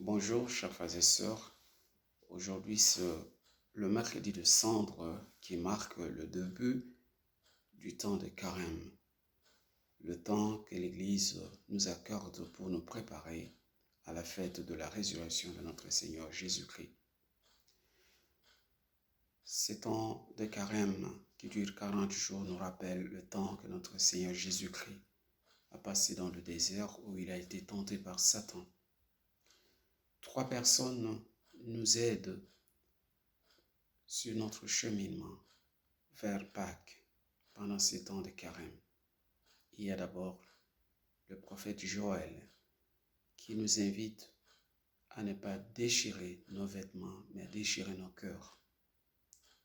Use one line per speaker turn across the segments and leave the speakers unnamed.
Bonjour, chers frères et sœurs. Aujourd'hui, c'est le mercredi de Cendre qui marque le début du temps de Carême, le temps que l'Église nous accorde pour nous préparer à la fête de la résurrection de notre Seigneur Jésus-Christ. Ces temps de Carême qui durent 40 jours nous rappellent le temps que notre Seigneur Jésus-Christ a passé dans le désert où il a été tenté par Satan. 3 personnes nous aident sur notre cheminement vers Pâques pendant ces temps de Carême. Il y a d'abord le prophète Joël qui nous invite à ne pas déchirer nos vêtements, mais à déchirer nos cœurs.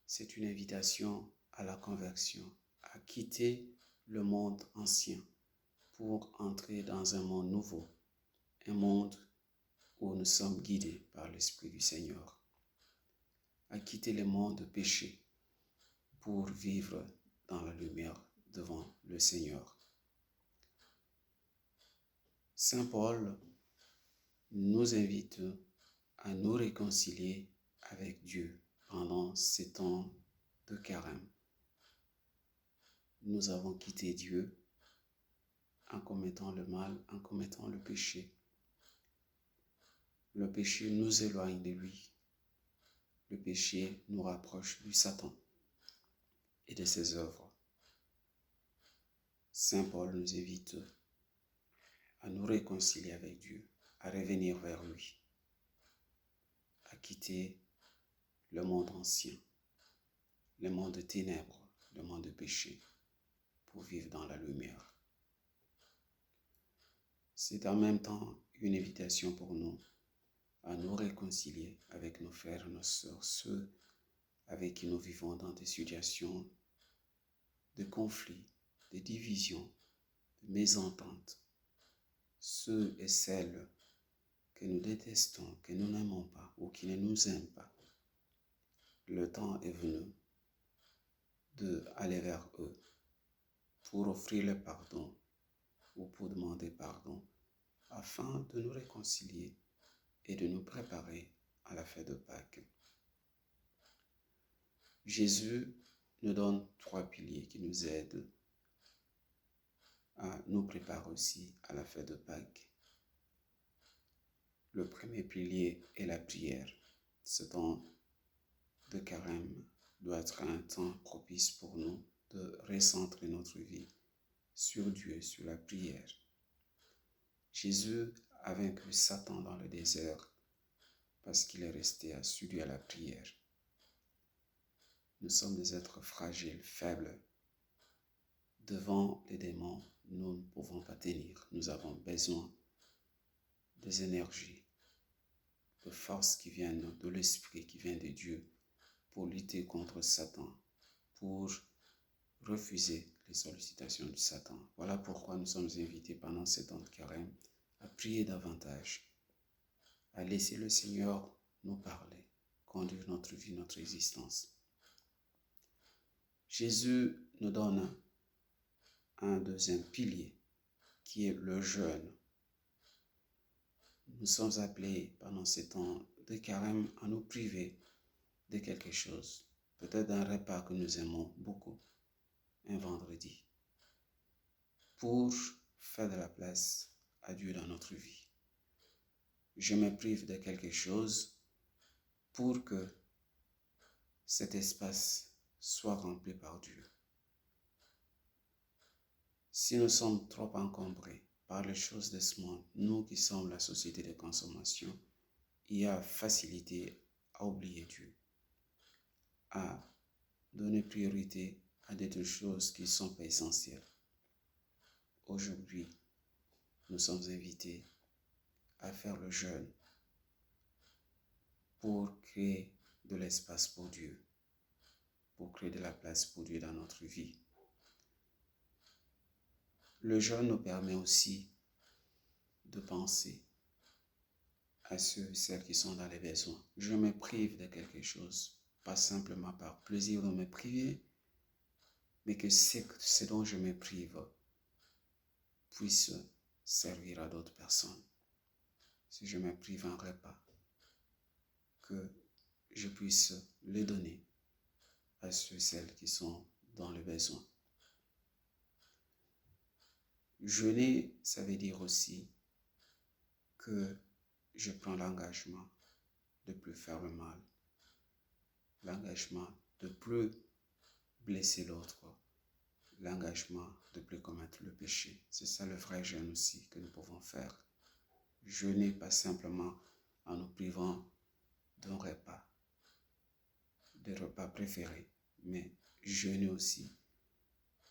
C'est une invitation à la conversion, à quitter le monde ancien pour entrer dans un monde nouveau, un monde où nous sommes guidés par l'Esprit du Seigneur, à quitter le monde de péché pour vivre dans la lumière devant le Seigneur. Saint Paul nous invite à nous réconcilier avec Dieu pendant ces temps de Carême. Nous avons quitté Dieu en commettant le mal, en commettant le péché. Le péché nous éloigne de lui. Le péché nous rapproche du Satan et de ses œuvres. Saint Paul nous invite à nous réconcilier avec Dieu, à revenir vers lui, à quitter le monde ancien, le monde de ténèbres, le monde de péché, pour vivre dans la lumière. C'est en même temps une invitation pour nous à nous réconcilier avec nos frères et nos sœurs, ceux avec qui nous vivons dans des situations de conflit, de division, de mésentente, ceux et celles que nous détestons, que nous n'aimons pas ou qui ne nous aiment pas. Le temps est venu d'aller vers eux pour offrir le pardon ou pour demander pardon afin de nous réconcilier et de nous préparer à la fête de Pâques. Jésus nous donne 3 piliers qui nous aident à nous préparer aussi à la fête de Pâques. Le premier pilier est la prière. Ce temps de Carême doit être un temps propice pour nous de recentrer notre vie sur Dieu, sur la prière. Jésus a vaincu Satan dans le désert parce qu'il est resté assidu à la prière. Nous sommes des êtres fragiles, faibles. Devant les démons, nous ne pouvons pas tenir. Nous avons besoin des énergies, de forces qui viennent de l'Esprit, qui vient de Dieu, pour lutter contre Satan, pour refuser les sollicitations du Satan. Voilà pourquoi nous sommes invités pendant ces temps de Carême à prier davantage, à laisser le Seigneur nous parler, conduire notre vie, notre existence. Jésus nous donne un deuxième pilier qui est le jeûne. Nous sommes appelés pendant ces temps de Carême à nous priver de quelque chose, peut-être d'un repas que nous aimons beaucoup, un vendredi, pour faire de la place à Dieu dans notre vie. Je me prive de quelque chose pour que cet espace soit rempli par Dieu. Si nous sommes trop encombrés par les choses de ce monde, nous qui sommes la société de consommation, il y a facilité à oublier Dieu, à donner priorité à des choses qui ne sont pas essentielles. Aujourd'hui, nous sommes invités à faire le jeûne pour créer de l'espace pour Dieu, pour créer de la place pour Dieu dans notre vie. Le jeûne nous permet aussi de penser à ceux et celles qui sont dans les besoins. Je me prive de quelque chose, pas simplement par plaisir de me priver, mais que ce dont je me prive puisse servir à d'autres personnes. si je me prive un repas, que je puisse le donner à ceux et celles qui sont dans le besoin. Jeûner, ça veut dire aussi que je prends l'engagement de ne plus faire le mal, l'engagement de ne plus blesser l'autre, l'engagement de ne plus commettre le péché. C'est ça le vrai jeûne aussi que nous pouvons faire. Jeûner pas simplement en nous privant d'un repas, des repas préférés, mais jeûner aussi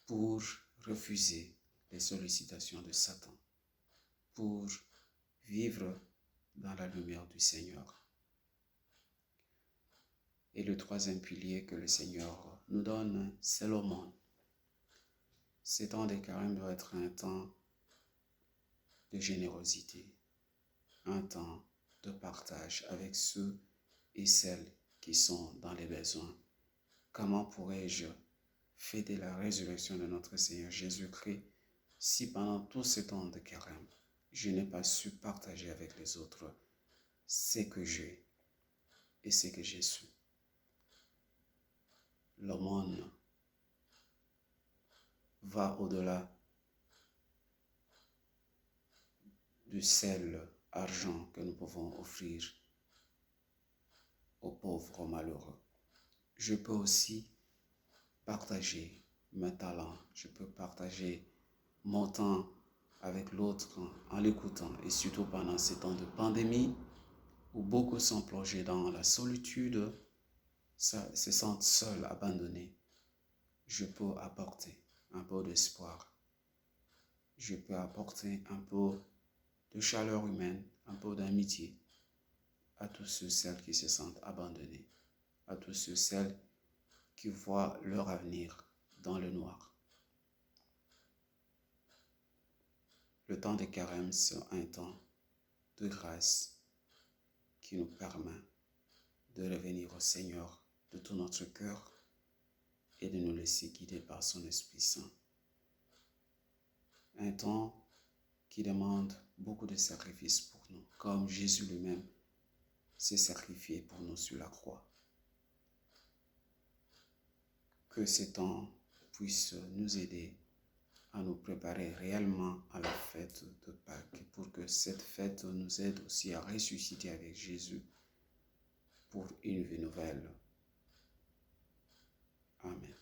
pour refuser les sollicitations de Satan, pour vivre dans la lumière du Seigneur. Et le troisième pilier que le Seigneur nous donne, c'est l'aumône. Ces temps de carême doit être un temps de générosité, un temps de partage avec ceux et celles qui sont dans les besoins. Comment pourrais-je fêter la résurrection de notre Seigneur Jésus-Christ si pendant tout ce temps de carême, je n'ai pas su partager avec les autres ce que j'ai et ce que j'ai su? L'aumône va au-delà du seul argent que nous pouvons offrir aux pauvres, aux malheureux. Je peux aussi partager mes talents, je peux partager mon temps avec l'autre en l'écoutant, et surtout pendant ces temps de pandémie où beaucoup sont plongés dans la solitude, se sentent seuls, abandonnés. Je peux apporter un peu d'espoir, je peux apporter un peu de chaleur humaine, un peu d'amitié à tous ceux et celles qui se sentent abandonnés, à tous ceux et celles qui voient leur avenir dans le noir. Le temps de carême, c'est un temps de grâce qui nous permet de revenir au Seigneur de tout notre cœur et de nous laisser guider par son Esprit Saint. Un temps qui demande beaucoup de sacrifices pour nous, comme Jésus lui-même s'est sacrifié pour nous sur la croix. Que ces temps puissent nous aider à nous préparer réellement à la fête de Pâques, pour que cette fête nous aide aussi à ressusciter avec Jésus pour une vie nouvelle. Amen.